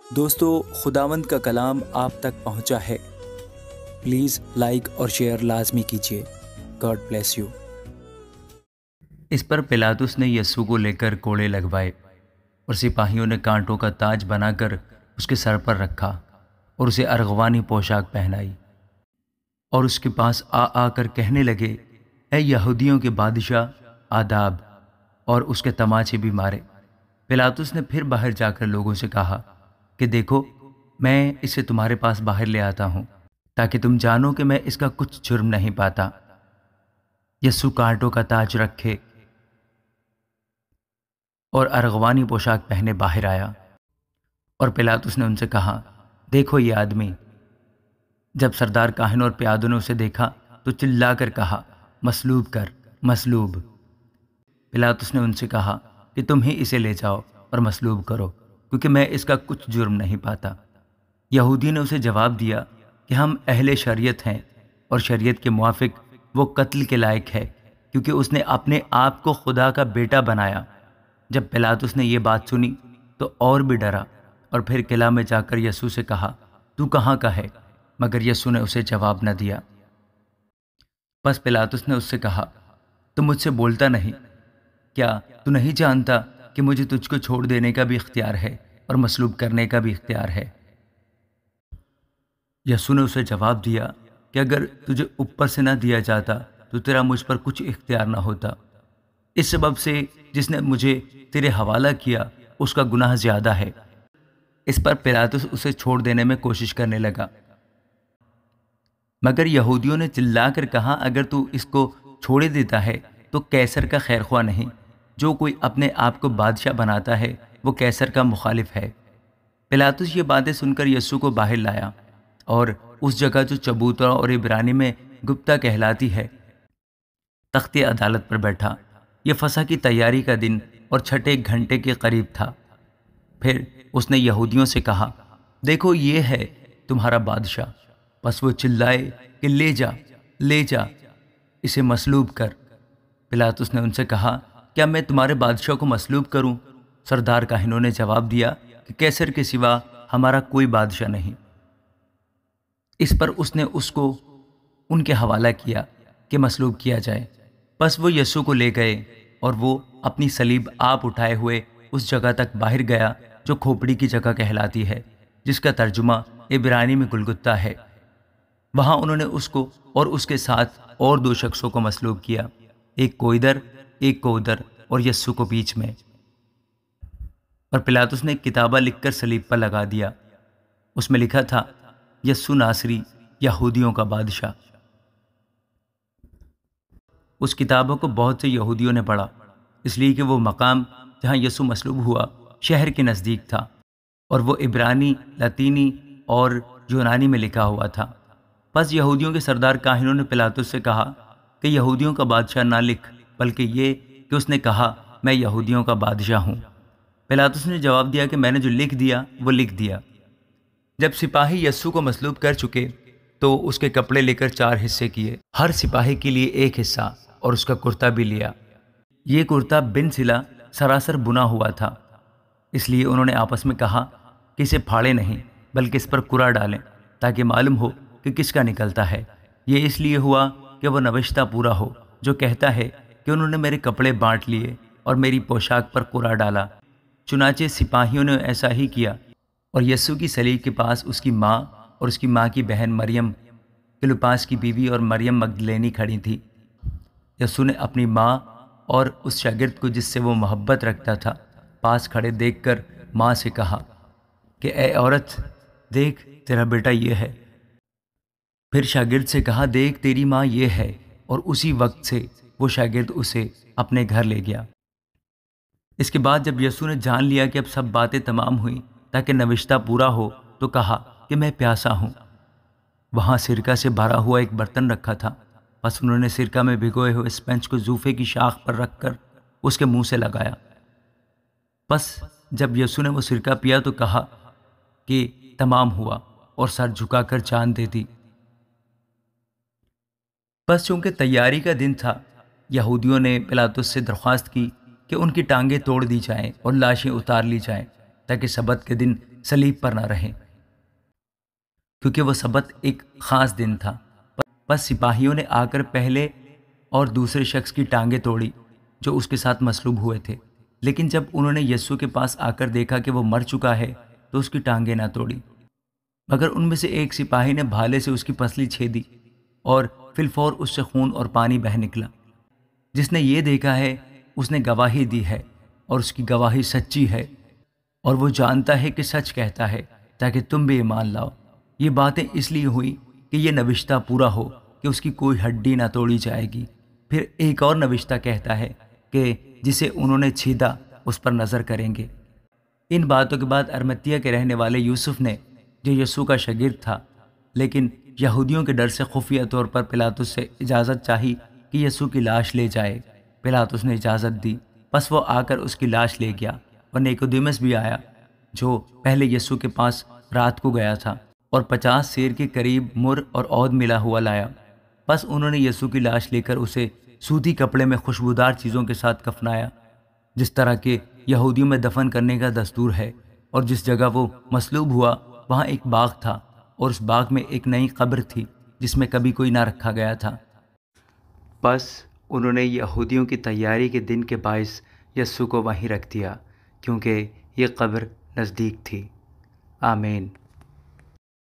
دوستو، خداوند کا کلام آپ تک پہنچا ہے۔ پلیز لائک اور شیئر لازمی کیجیے۔ God bless you. اس پر پلاطس نے یسوع کو لے کر کوڑے لگوائے اور سپاہیوں نے کانٹوں کا تاج بنا کر اس کے سر پر رکھا اور اسے ارغوانی پوشاک پہنائی، اور اس کے پاس آ کر کہنے لگے، اے یہودیوں کے بادشاہ، آداب، اور اس کے تماچے بھی مارے۔ پلاطس نے پھر باہر جا کر لوگوں سے کہا کہ دیکھو، میں اسے تمہارے پاس باہر لے آتا ہوں تاکہ تم جانو کہ میں اس کا کچھ جرم نہیں پاتا۔ یسوع کانٹوں کا تاج رکھے اور ارغوانی پوشاک پہنے باہر آیا، اور پلاطس نے ان سے کہا، دیکھو یہ آدمی۔ جب سردار کاہنوں اور پیادوں نے اسے دیکھا تو چلا کر کہا، مصلوب کر، مصلوب۔ پلاطس نے ان سے کہا کہ تم ہی اسے لے جاؤ اور مصلوب کرو، کیونکہ میں اس کا کچھ جرم نہیں پاتا۔ یہودی نے اسے جواب دیا کہ ہم اہل شریعت ہیں، اور شریعت کے موافق وہ قتل کے لائق ہے، کیونکہ اس نے اپنے آپ کو خدا کا بیٹا بنایا۔ جب پلاطس نے یہ بات سنی تو اور بھی ڈرا، اور پھر قلعہ میں جا کر یسوع سے کہا، تو کہاں کا ہے؟ مگر یسوع نے اسے جواب نہ دیا۔ پس پلاطس نے اس سے کہا، تو مجھ سے بولتا نہیں؟ کیا تو نہیں جانتا کہ مجھے تجھ کو چھوڑ دینے کا بھی اختیار ہے اور مصلوب کرنے کا بھی اختیار ہے؟ یسوع نے اسے جواب دیا کہ اگر تجھے اوپر سے نہ دیا جاتا تو تیرا مجھ پر کچھ اختیار نہ ہوتا۔ اس سبب سے جس نے مجھے تیرے حوالہ کیا اس کا گناہ زیادہ ہے۔ اس پر پلاطس اسے چھوڑ دینے میں کوشش کرنے لگا، مگر یہودیوں نے چلا کر کہا، اگر تو اس کو چھوڑے دیتا ہے تو کیسر کا خیر خواہ نہیں۔ جو کوئی اپنے آپ کو بادشاہ بناتا ہے وہ کیسر کا مخالف ہے۔ پلاطس یہ باتیں سن کر یسوع کو باہر لایا، اور اس جگہ جو چبوترا اور عبرانی میں گپتا کہلاتی ہے، تخت عدالت پر بیٹھا۔ یہ فسح کی تیاری کا دن اور چھٹے گھنٹے کے قریب تھا۔ پھر اس نے یہودیوں سے کہا، دیکھو یہ ہے تمہارا بادشاہ۔ پس وہ چلائے کہ لے جا، لے جا، اسے مصلوب کر۔ پلاطس نے ان سے کہا، کیا میں تمہارے بادشاہ کو مصلوب کروں؟ سردار کاہنوں نے جواب دیا کہ کیسر کے سوا ہمارا کوئی بادشاہ نہیں۔ اس پر اس نے اس کو ان کے حوالہ کیا کہ مصلوب کیا جائے۔ پس وہ یسوع کو لے گئے، اور وہ اپنی صلیب آپ اٹھائے ہوئے اس جگہ تک باہر گیا جو کھوپڑی کی جگہ کہلاتی ہے، جس کا ترجمہ عبرانی میں گلگتا ہے۔ وہاں انہوں نے اس کو اور اس کے ساتھ اور 2 شخصوں کو مصلوب کیا، ایک کو ادھر ایک کو ادھر، اور یسوع کو بیچ میں۔ اور پلاطس نے ایک کتابہ لکھ کر صلیب پر لگا دیا۔ اس میں لکھا تھا، یسوع ناصری، یہودیوں کا بادشاہ۔ اس کتابوں کو بہت سے یہودیوں نے پڑھا، اس لیے کہ وہ مقام جہاں یسوع مصلوب ہوا شہر کے نزدیک تھا، اور وہ عبرانی، لاطینی اور یونانی میں لکھا ہوا تھا۔ پس یہودیوں کے سردار کاہنوں نے پلاطس سے کہا کہ یہودیوں کا بادشاہ نہ لکھ، بلکہ یہ کہ اس نے کہا، میں یہودیوں کا بادشاہ ہوں۔ پلاطس نے جواب دیا کہ میں نے جو لکھ دیا وہ لکھ دیا۔ جب سپاہی یسوع کو مصلوب کر چکے تو اس کے کپڑے لے کر 4 حصے کیے، ہر سپاہی کے لیے 1 حصہ، اور اس کا کرتا بھی لیا۔ یہ کرتا بن سلا سراسر بنا ہوا تھا، اس لیے انہوں نے آپس میں کہا کہ اسے پھاڑے نہیں، بلکہ اس پر کرا ڈالیں، تاکہ معلوم ہو کہ کس کا نکلتا ہے۔ یہ اس لیے ہوا کہ وہ نوشتہ پورا ہو جو کہتا ہے کہ انہوں نے میرے کپڑے بانٹ لیے اور میری پوشاک پر کرا ڈالا۔ چنانچہ سپاہیوں نے ایسا ہی کیا، اور یسوع کی صلیب کے پاس اس کی ماں اور اس کی ماں کی بہن مریم، کلوپاس کی بیوی، اور مریم مگدلینی کھڑی تھی۔ یسوع نے اپنی ماں اور اس شاگرد کو جس سے وہ محبت رکھتا تھا پاس کھڑے دیکھ کر ماں سے کہا کہ اے عورت، دیکھ تیرا بیٹا یہ ہے۔ پھر شاگرد سے کہا، دیکھ تیری ماں یہ ہے، اور اسی وقت سے وہ شاگرد اسے اپنے گھر لے گیا۔ اس کے بعد جب یسوع نے جان لیا کہ اب سب باتیں تمام ہوئیں تاکہ نوشتہ پورا ہو، تو کہا کہ میں پیاسا ہوں۔ وہاں سرکہ سے بھرا ہوا ایک برتن رکھا تھا، پس انہوں نے سرکہ میں بھگوئے ہوئے اسپنج کو زوفے کی شاخ پر رکھ کر اس کے منہ سے لگایا۔ پس جب یسوع نے وہ سرکہ پیا تو کہا کہ تمام ہوا، اور سر جھکا کر جان دے دی۔ بس چونکہ تیاری کا دن تھا، یہودیوں نے پلاطس سے درخواست کی کہ ان کی ٹانگیں توڑ دی جائیں اور لاشیں اتار لی جائیں، تاکہ سبت کے دن صلیب پر نہ رہیں، کیونکہ وہ سبت ایک خاص دن تھا۔ بس سپاہیوں نے آ کر پہلے اور دوسرے شخص کی ٹانگیں توڑی جو اس کے ساتھ مصلوب ہوئے تھے، لیکن جب انہوں نے یسوع کے پاس آ کر دیکھا کہ وہ مر چکا ہے تو اس کی ٹانگیں نہ توڑی، مگر ان میں سے ایک سپاہی نے بھالے سے اس کی پسلی چھیدی اور فی الفور اس سے خون اور پانی بہہ نکلا۔ جس نے یہ دیکھا ہے اس نے گواہی دی ہے، اور اس کی گواہی سچی ہے، اور وہ جانتا ہے کہ سچ کہتا ہے تاکہ تم بھی ایمان لاؤ۔ یہ باتیں اس لیے ہوئی کہ یہ نوشتہ پورا ہو کہ اس کی کوئی ہڈی نہ توڑی جائے گی۔ پھر ایک اور نوشتہ کہتا ہے کہ جسے انہوں نے چھیدا اس پر نظر کریں گے۔ ان باتوں کے بعد ارمتیہ کے رہنے والے یوسف نے، جو یسوع کا شاگرد تھا لیکن یہودیوں کے ڈر سے خفیہ طور پر پلاطس سے اجازت چاہی کہ یسوع کی لاش لے جائے۔ پلاطس نے اجازت دی، پس وہ آ کر اس کی لاش لے گیا، اور نیکودیمس بھی آیا جو پہلے یسوع کے پاس رات کو گیا تھا، اور 50 سیر کے قریب مر اور عود ملا ہوا لایا۔ پس انہوں نے یسوع کی لاش لے کر اسے سوتی کپڑے میں خوشبودار چیزوں کے ساتھ کفنایا، جس طرح کہ یہودیوں میں دفن کرنے کا دستور ہے۔ اور جس جگہ وہ مصلوب ہوا وہاں ایک باغ تھا، اور اس باغ میں ایک نئی قبر تھی جس میں کبھی کوئی نہ رکھا گیا تھا۔ بس انہوں نے یہودیوں کی تیاری کے دن کے باعث یسوع کو وہیں رکھ دیا، کیونکہ یہ قبر نزدیک تھی۔ آمین۔